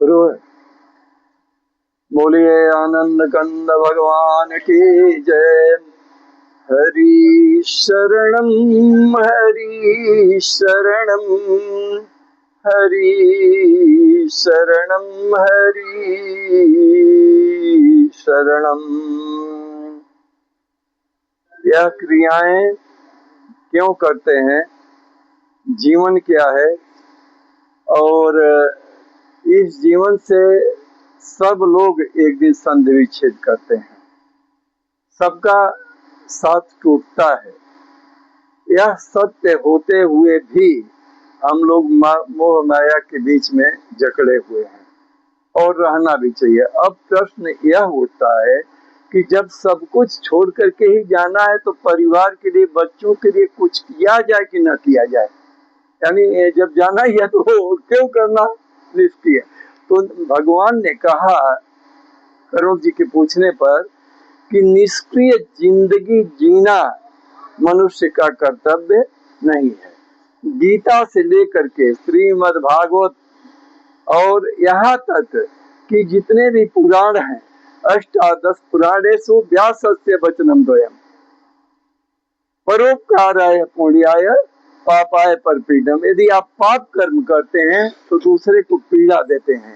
शुरू है। बोलिए आनंद कंद भगवान की जय। हरि शरणम हरि शरणम हरि शरणम हरि शरणम। यह क्रियाएं क्यों करते हैं, जीवन क्या है, और इस जीवन से सब लोग एक दिन संधि विच्छेद करते हैं, सबका साथ टूटता है। यह सत्य होते हुए भी हम लोग मोह माया के बीच में जकड़े हुए हैं, और रहना भी चाहिए। अब प्रश्न यह उठता है कि जब सब कुछ छोड़ करके ही जाना है तो परिवार के लिए, बच्चों के लिए कुछ किया जाए कि न किया जाए। यानी जब जाना ही है तो क्यों करना, निष्क्रिय। तो भगवान ने कहा करुण जी के पूछने पर कि निष्क्रिय जिंदगी जीना मनुष्य का कर्तव्य नहीं है। गीता से लेकर के श्रीमद् भागवत और यहाँ तक कि जितने भी पुराण हैं, अष्टादश पुराणेषु व्यासस्य वचनम द्वयम् परोपकाराय पुण्याय पापाय परपीडम। यदि आप पाप कर्म करते हैं तो दूसरे को पीड़ा देते हैं,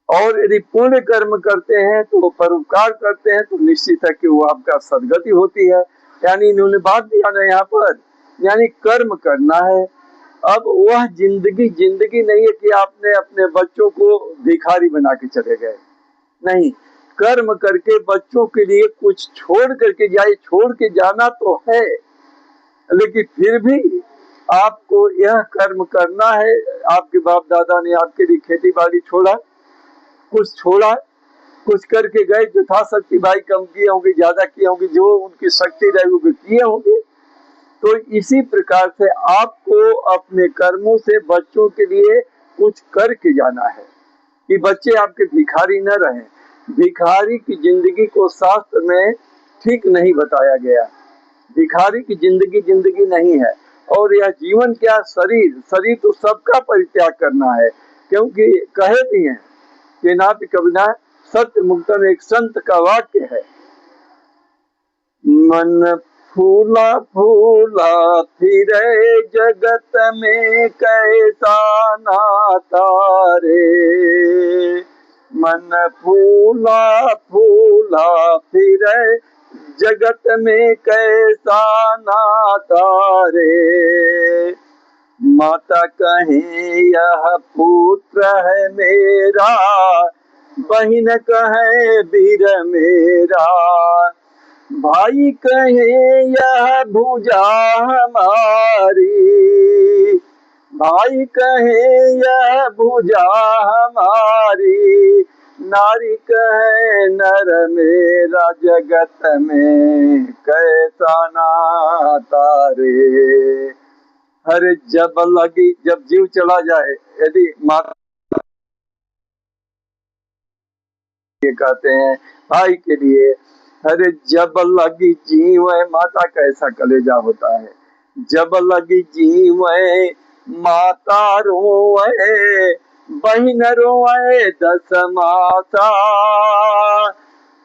और यदि पुण्य कर्म करते हैं तो परोपकार करते हैं तो निश्चित है कि वो आपका सदगति होती है। यानी इन्होंने बात दिया ना यहाँ पर, यानी कर्म करना है। अब वह जिंदगी नहीं है कि आपने अपने बच्चों को भिखारी बना के चले गए, नहीं। कर्म करके बच्चों के लिए कुछ छोड़ करके जाए, छोड़ के जाना तो है, लेकिन फिर भी आपको यह कर्म करना है। आपके बाप दादा ने आपके लिए खेती बाड़ी छोड़ा, कुछ छोड़ा, कुछ करके गए, जो था शक्ति भाई कम किए होंगे, ज्यादा किए होंगे, जो उनकी शक्ति रही वो किए होंगे। तो इसी प्रकार से आपको अपने कर्मों से बच्चों के लिए कुछ करके जाना है कि बच्चे आपके भिखारी न रहें। भिखारी की जिंदगी को शास्त्र में ठीक नहीं बताया गया। भिखारी की जिंदगी नहीं है। और यह जीवन क्या, शरीर तो सबका परित्याग करना है, क्योंकि कहे भी हैं कि नाथ कबीना सत्य मुक्तम, एक संत का वाक्य है, मन फूला फूला फिरे जगत में कैसा नाता रे। मन फूला फूला फिरे जगत में कैसा नाता रे। माता कहे यह पुत्र है मेरा, बहन कहे वीर मेरा, भाई कहे यह भुजा हमारी, भाई कहे यह भुजा हमारी, नारी कहे नर मेरा, जगत में कैसा नाता रे। हर जब जीव चला जाए, यदि माता कहते हैं भाई के लिए, अरे जब लगी जीव माता का ऐसा कलेजा होता है। जब लगी जीव माता रोए, बहन रोए 10 मासा,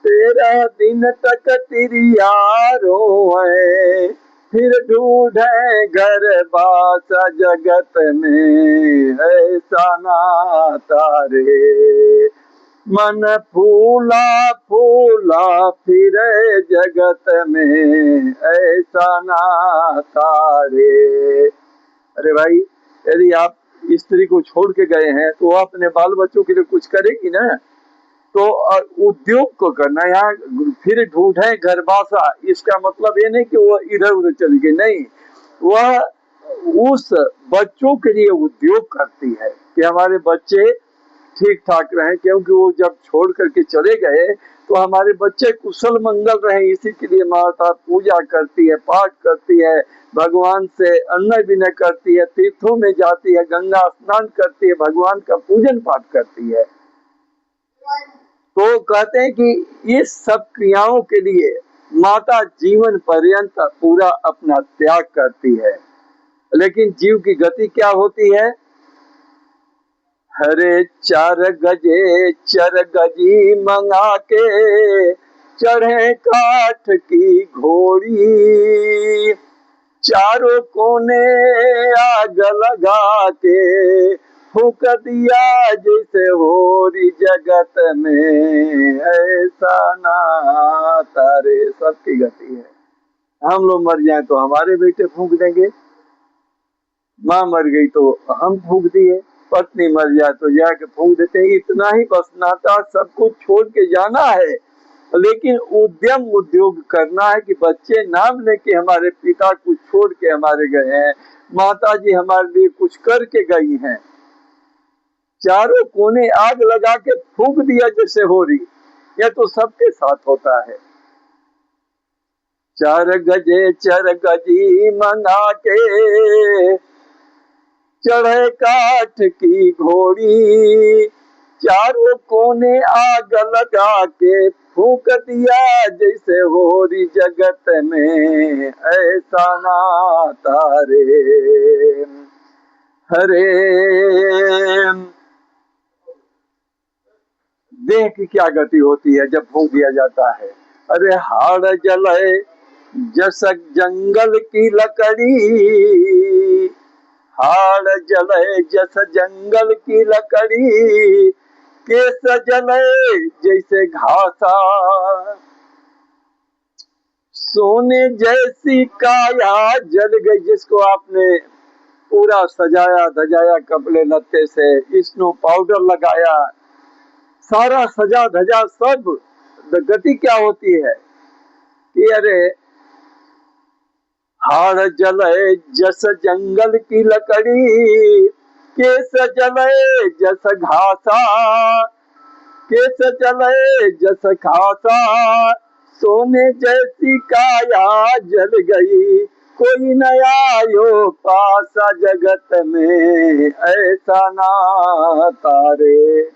13 दिन तक तिरिया रोए, फिर ढूंढे घर बासा, जगत में ऐसा नाता रे। मन फूला फूला फिरे जगत में ऐसा नाता रे। अरे भाई, यदि आप स्त्री को छोड़ के गए हैं तो आप अपने बाल बच्चों के लिए कुछ करेगी ना। तो उद्योग को करना, यहाँ फिर ढूंढे घरवासा, इसका मतलब ये नहीं कि वो इधर उधर चली गई, नहीं। वह उस बच्चों के लिए उद्योग करती है कि हमारे बच्चे ठीक ठाक रहे, क्योंकि वो जब छोड़ करके चले गए तो हमारे बच्चे कुशल मंगल रहे। इसी के लिए माता पूजा करती है, पाठ करती है, भगवान से अन्न विनय करती है, तीर्थों में जाती है, गंगा स्नान करती है, भगवान का पूजन पाठ करती है। तो कहते हैं कि इस सब क्रियाओं के लिए माता जीवन पर्यंत पूरा अपना त्याग करती है। लेकिन जीव की गति क्या होती है, हरे चार गजे चर गजी मंगा के, चढ़े काठ की घोड़ी, चारों कोने आग लगा के, फूक दिया जैसे होरी जगत में, ऐसा नाता रे। सबकी गति है, हम लोग मर जाए तो हमारे बेटे फूंक देंगे, माँ मर गई तो हम फूंक दिए, पत्नी मर जाए तो जाके फूंक देते हैं। इतना ही बस नाता, सब कुछ छोड़ के जाना है, लेकिन उद्यम उद्योग करना है कि बच्चे नाम लेके हमारे पिता कुछ छोड़ के हमारे गए हैं, माता जी हमारे लिए कुछ करके गई हैं। चारों कोने आग लगा के फूंक दिया जैसे हो रही, यह तो सबके साथ होता है। चार गजे चर गजी मंगा के, चढ़े काठ की घोड़ी, चारों कोने आग लगा के, फूक दिया जैसे होरी जगत में, ऐसा नाता रे। हरे देह की क्या गति होती है जब फूंक दिया जाता है। अरे हाड़ जले जस जंगल की लकड़ी, हाड़ जले जस जंगल की लकड़ी, केस जले जैसे घासा, सोने जैसी काया जल गई। जिसको आपने पूरा सजाया धजाया कपड़े लत्ते से, स्नो पाउडर लगाया, सारा सजा धजा सब, गति क्या होती है कि अरे हाड़ जले जस जंगल की लकड़ी, केस जले जस घासा, केस जले जस घासा, सोने जैसी काया जल गई, कोई नया यो पासा जगत में, ऐसा नाता रे।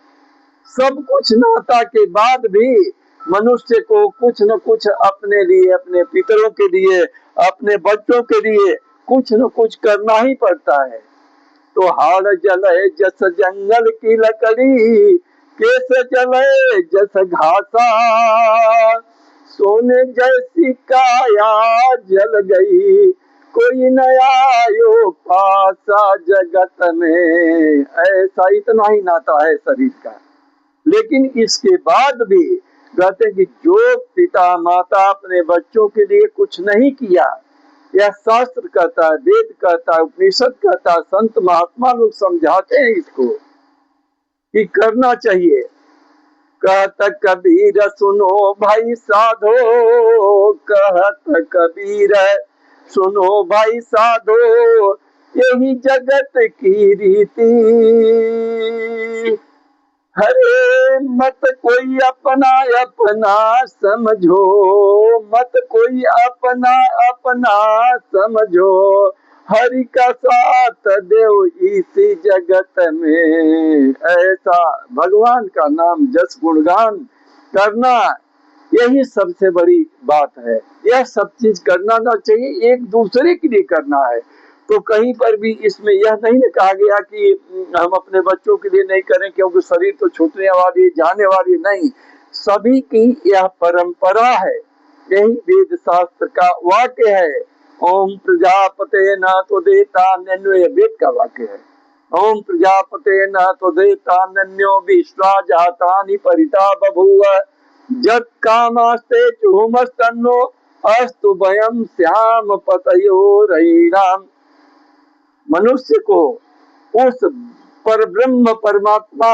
सब कुछ नाता के बाद भी मनुष्य को कुछ न कुछ अपने लिए, अपने पितरों के लिए, अपने बच्चों के लिए कुछ न कुछ करना ही पड़ता है। तो हाड़ जले जस जंगल की लकड़ी, केस जले जस घासा, सोने जैसी काया जल गई, कोई नया यो पासा जगत में, ऐसा। इतना ही नाता है शरीर का। लेकिन इसके बाद भी कहते हैं कि जो पिता माता अपने बच्चों के लिए कुछ नहीं किया, यह शास्त्र कहता है, वेद कहता है, उपनिषद कहता है, संत महात्मा लोग समझाते हैं इसको कि करना चाहिए। कहत कबीर सुनो भाई साधो, कहत कबीर सुनो भाई साधो, यही जगत की रीति, हरे मत कोई अपना अपना समझो, मत कोई अपना अपना समझो, हरि का साथ देव इसी जगत में, ऐसा। भगवान का नाम जस गुणगान करना, यही सबसे बड़ी बात है। यह सब चीज करना ना चाहिए, एक दूसरे के लिए करना है। तो कहीं पर भी इसमें यह नहीं कहा गया कि हम अपने बच्चों के लिए नहीं करें क्योंकि शरीर तो छूटने वाली, जाने वाली नहीं। सभी की यह परंपरा है, यही वेद शास्त्र का वाक्य है। ओम प्रजापते न तो देता नन्यो, वेद का वाक्य है। ओम प्रजापते न तो देता नन्यो, विश्वा जातानि परिता बभूव, जत कामास्ते चुमस्तन्नो, अस्तु भयम श्याम पतयो रहीणाम। मनुष्य को उस परब्रह्म परमात्मा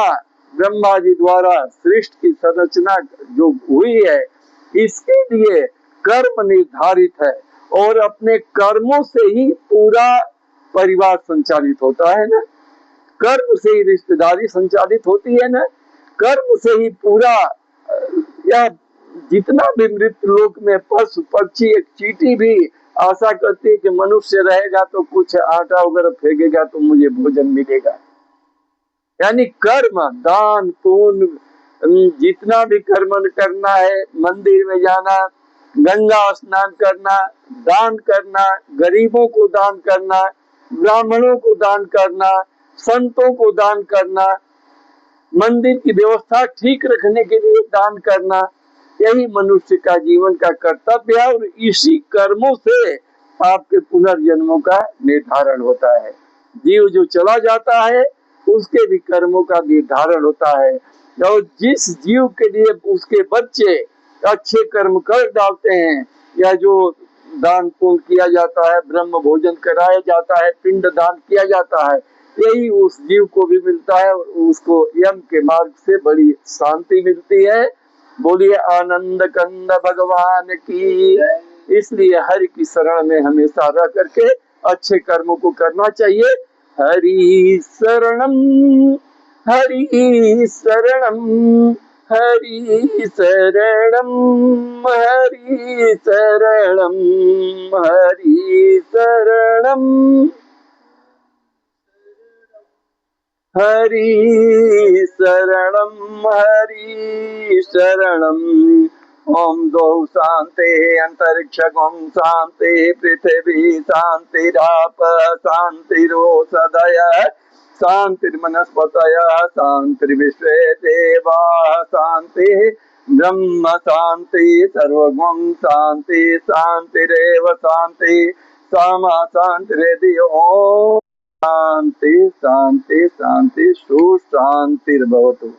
ब्रह्मा जी द्वारा सृष्टि की संरचना जो हुई है, इसके लिए कर्म निर्धारित है, और अपने कर्मों से ही पूरा परिवार संचालित होता है ना। कर्म से ही रिश्तेदारी संचालित होती है ना, कर्म से ही पूरा यह जितना भी मृत्यु लोक में पशु पक्षी, एक चींटी भी आशा करती है कि मनुष्य रहेगा तो कुछ आटा वगैरह फेंकेगा तो मुझे भोजन मिलेगा। यानी कर्म, दान पुण्य, जितना भी कर्म करना है, मंदिर में जाना, गंगा स्नान करना, दान करना, गरीबों को दान करना, ब्राह्मणों को दान करना, संतों को दान करना, मंदिर की व्यवस्था ठीक रखने के लिए दान करना, यही मनुष्य का जीवन का कर्तव्य है। और इसी कर्मों से आपके पुनर्जन्मों का निर्धारण होता है। जीव जो चला जाता है उसके भी कर्मों का निर्धारण होता है। और जिस जीव के लिए उसके बच्चे अच्छे कर्म कर डालते हैं, या जो दान पुण्य किया जाता है, ब्रह्म भोजन कराया जाता है, पिंड दान किया जाता है, यही उस जीव को भी मिलता है और उसको यम के मार्ग से बड़ी शांति मिलती है। बोलिए आनंद कंद भगवान की। इसलिए हरि की शरण में हमेशा रह करके अच्छे कर्मों को करना चाहिए। हरि शरणम, हरि शरणम, हरि शरणम, हरि शरणम, हरि शरणम, हरि शरणम, हरि शरणम। ओम गौ शांति अंतरिक्ष गम शांति पृथ्वी शांतिराप शांतिरोषधय शांतिर्मनस्पतय शांतिर्विश्व देवा शांति ब्रह्म शांति सर्वगुण शांति शांतिरेव शांति सामा शांतिरेधि। ओम शांति शांति शांति सुशांतिर्भवतु।